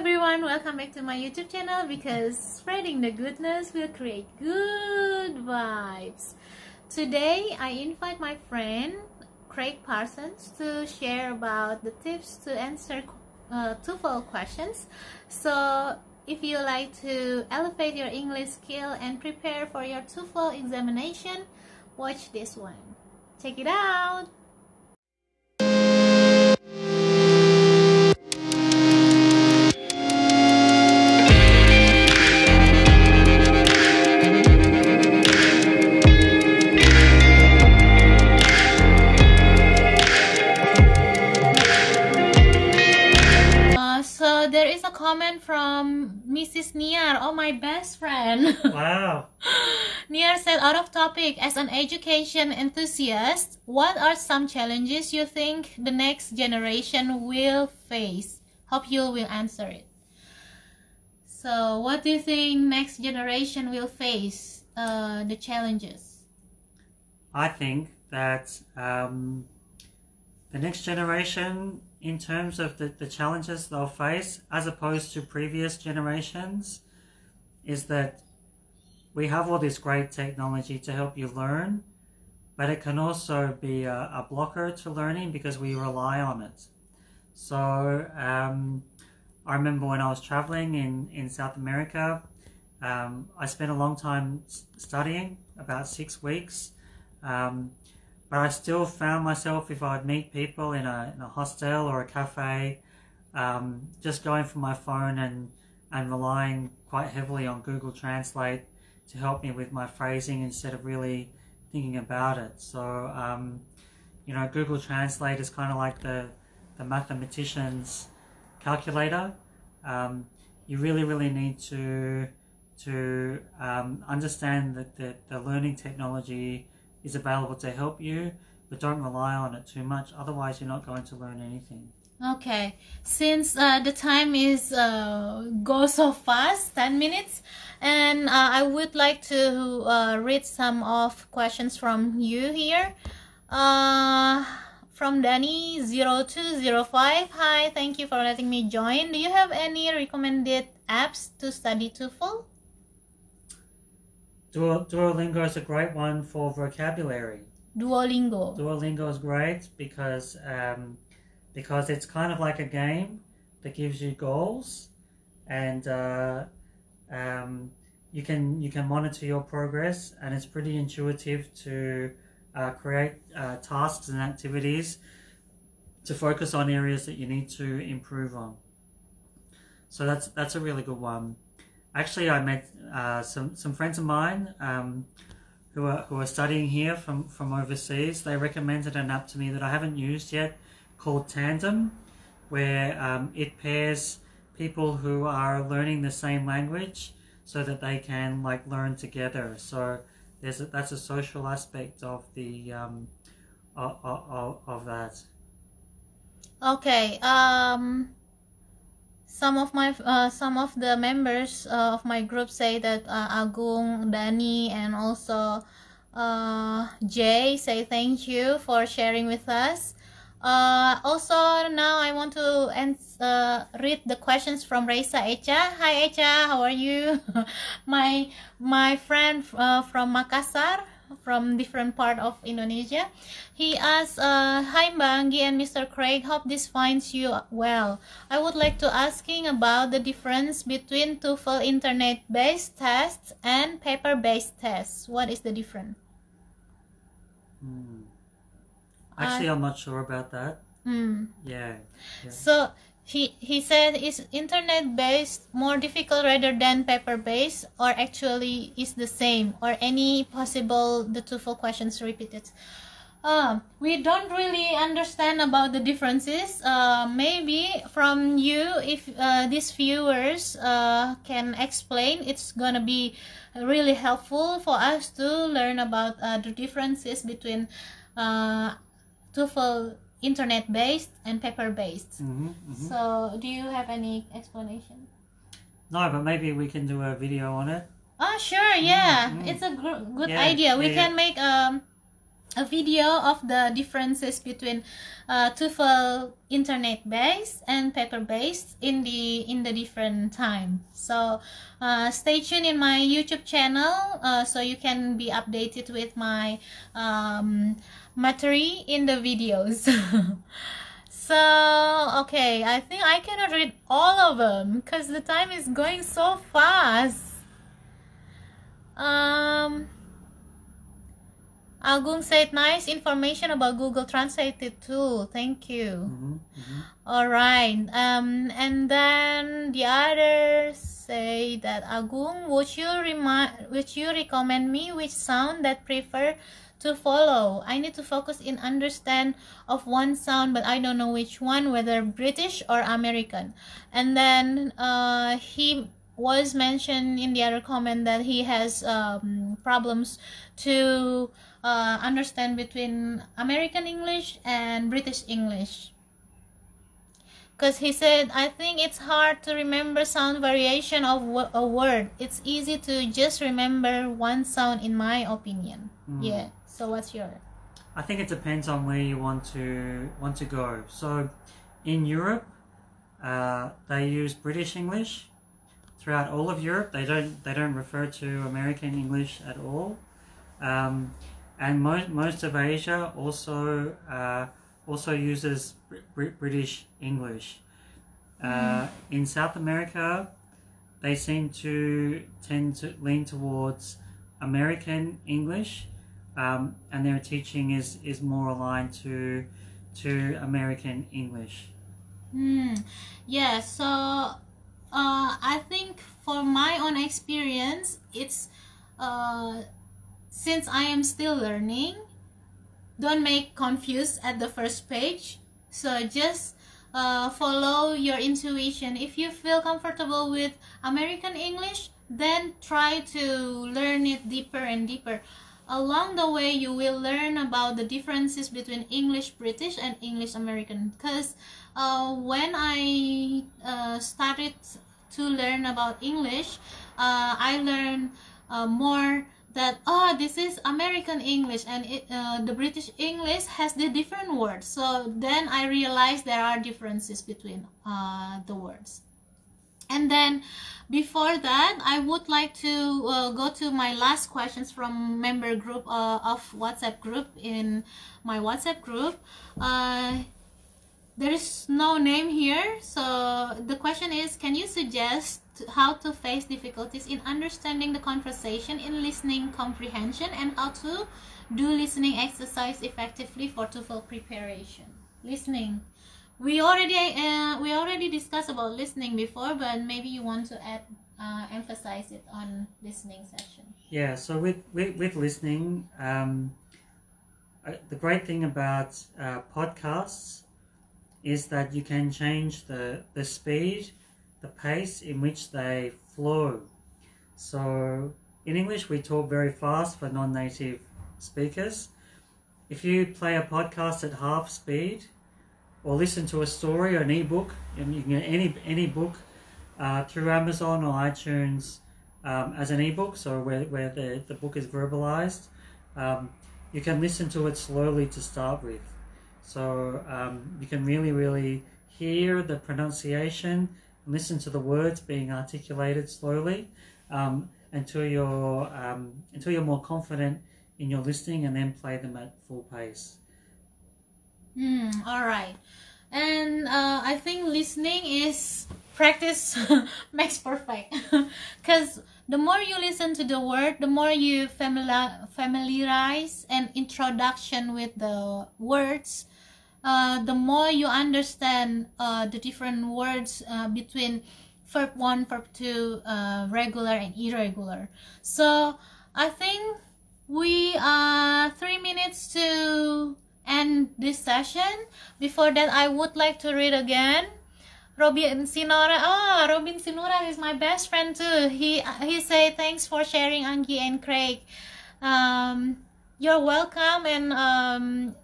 everyone, welcome back to my YouTube channel, because spreading the goodness will create good vibes. Today I invite my friend Craig Parsons to share about the tips to answer TOEFL questions. So if you like to elevate your English skill and prepare for your TOEFL examination, watch this one. Check it out! So there is a comment from Mrs. Niar, oh my best friend. Wow. Niar said, out of topic, as an education enthusiast, what are some challenges you think the next generation will face? Hope you will answer it. So what do you think next generation will face, the challenges? I think that the next generation, in terms of the challenges they'll face, as opposed to previous generations, is that we have all this great technology to help you learn, but it can also be a blocker to learning because we rely on it. So I remember when I was traveling in South America, I spent a long time studying, about 6 weeks, but I still found myself, if I would meet people in a hostel or a cafe, just going from my phone and relying quite heavily on Google Translate to help me with my phrasing instead of really thinking about it. So, you know, Google Translate is kind of like the mathematician's calculator. You really need to understand that the learning technology is available to help you, but don't rely on it too much, otherwise you're not going to learn anything. Okay, since the time is go so fast, 10 minutes, and I would like to read some of questions from you here. From Danny0205, hi, thank you for letting me join. Do you have any recommended apps to study TOEFL? Duolingo is a great one for vocabulary. Duolingo is great because it's kind of like a game that gives you goals, and you can monitor your progress, and it's pretty intuitive to create tasks and activities to focus on areas that you need to improve on. So that's a really good one. Actually, I met some friends of mine who are studying here from overseas. They recommended an app to me that I haven't used yet, called Tandem, where it pairs people who are learning the same language so that they can like learn together. So that's a social aspect of the of that. Okay. Some of the members of my group say that Agung, Dani, and also Jay say thank you for sharing with us. Also, now I want to read the questions from Reisa Echa. Hi Echa, how are you? my friend from Makassar, from different part of Indonesia. He asked, hi Anggie and Mr. Craig, hope this finds you well. I would like to asking about the difference between TOEFL internet-based tests and paper-based tests. What is the difference? Actually, I'm not sure about that. Yeah. So he said, is internet-based more difficult rather than paper-based, or actually is the same, or any possible the TOEFL questions repeated? We don't really understand about the differences. Maybe from you, if these viewers can explain, it's gonna be really helpful for us to learn about the differences between TOEFL internet-based and paper-based. So do you have any explanation? No, but maybe we can do a video on it. Oh sure, yeah. It's a good idea. We can make a video of the differences between TOEFL internet based and paper based in the different time. So stay tuned in my YouTube channel so you can be updated with my material in the videos. So okay, I think I cannot read all of them because the time is going so fast. Agung said nice information about Google Translate tool. Thank you. All right. And then the others say that Agung, would you recommend me which sound that prefer to follow? I need to focus in understand of one sound, but I don't know which one, whether British or American. And then he was mentioned in the other comment that he has problems to understand between American English and British English, because he said, I think it's hard to remember sound variation of a word. It's easy to just remember one sound, in my opinion. Yeah, so what's your? I think it depends on where you want to go. So in Europe they use British English. Throughout all of Europe they don't refer to American English at all. And most of Asia also uses British English. In South America, they seem to tend to lean towards American English, and their teaching is more aligned to American English. Yeah, so I think for my own experience, it's since I am still learning, don't make confused at the first page. So just follow your intuition. If you feel comfortable with American English, then try to learn it deeper and deeper. Along the way, you will learn about the differences between English British and English American. Because when I started to learn about English, I learned more that this is American English, and the British English has the different words. So then I realized there are differences between the words. And then before that, I would like to go to my last questions from member group of WhatsApp group. In my WhatsApp group, there is no name here, so the question is, can you suggest how to face difficulties in understanding the conversation in listening comprehension, and how to do listening exercise effectively for TOEFL preparation? Listening. We already discussed about listening before, but maybe you want to add emphasize it on listening session. Yeah, so with listening, the great thing about podcasts is that you can change the speed, the pace in which they flow. So in English we talk very fast for non-native speakers. If you play a podcast at half speed, or listen to a story or an ebook, and you can get any book through Amazon or iTunes as an ebook, so where the book is verbalized, you can listen to it slowly to start with. So you can really hear the pronunciation, listen to the words being articulated slowly until you're more confident in your listening, and then play them at full pace. All right. And I think listening is practice makes perfect, because the more you listen to the word, the more you familiarize and introduction with the words, the more you understand the different words between verb 1, verb 2, regular and irregular. So I think we are 3 minutes to end this session. Before that, I would like to read again. Robin Sinora. Robin Sinora is my best friend too. He say thanks for sharing, Anggie and Craig. You're welcome, and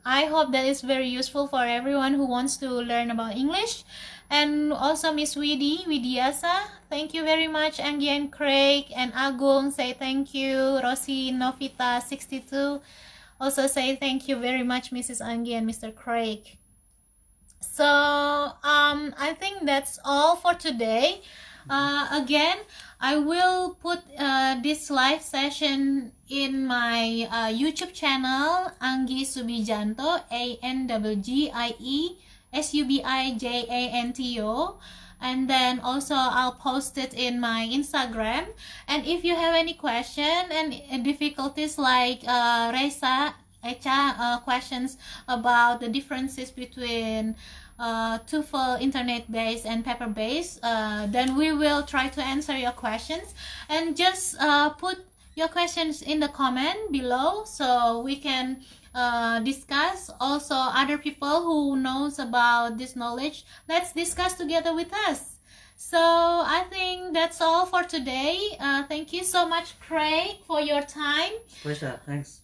I hope that is very useful for everyone who wants to learn about English. And also Miss Widiasa, thank you very much. Anggie and Craig and Agung say thank you. Rosie Novita 62 also say thank you very much, Mrs. Anggie and Mr. Craig. So I think that's all for today. Again, I will put this live session in my YouTube channel, Anggie Subijanto, ANGGIE SUBIJANTO, and then also I'll post it in my Instagram. And if you have any question and difficulties like Reza, Echa, questions about the differences between TOEFL internet-based and paper-based, then we will try to answer your questions. And just put your questions in the comment below so we can discuss. Also, other people who knows about this knowledge, let's discuss together with us. So I think that's all for today. Thank you so much, Craig, for your time. Pleasure, thanks.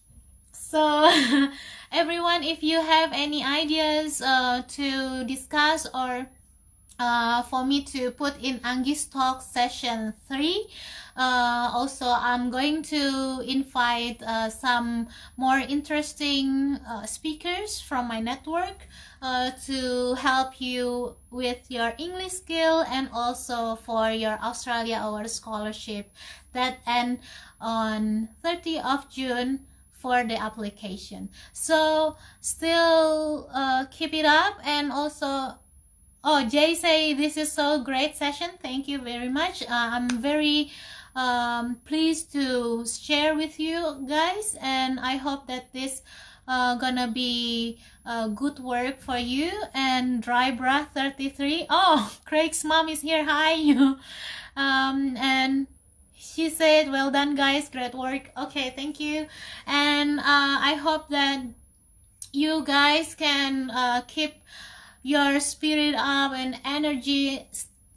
So everyone, if you have any ideas to discuss or for me to put in Anggie's Talk session 3, also I'm going to invite some more interesting speakers from my network to help you with your English skill and also for your Australia Hour Scholarship that end on 30th of June for the application. So still keep it up. And also, oh, Jay say this is so great session. Thank you very much. I'm very pleased to share with you guys, and I hope that this gonna be good work for you. And Drybra 33, oh, Craig's mom is here. Hi you. And she said, well done guys, great work. Okay, thank you. And I hope that you guys can keep your spirit up and energy,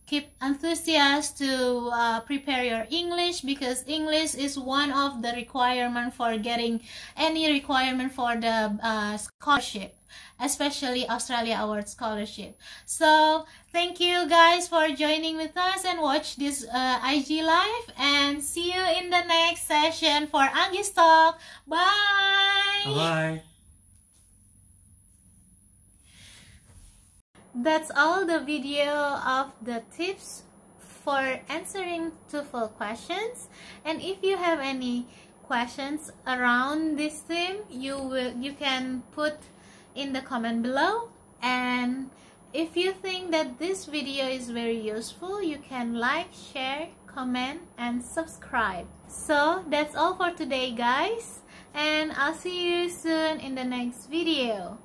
keep enthusiastic to prepare your English, because English is one of the requirement for getting any requirement for the scholarship, especially Australia Award Scholarship. So thank you guys for joining with us and watch this IG live, and see you in the next session for Anggie's Talk. Bye. Bye. That's all the video of the tips for answering TOEFL questions. And if you have any questions around this theme, you can put in the comment below. And if you think that this video is very useful, you can like, share, comment, and subscribe. So that's all for today guys, and I'll see you soon in the next video.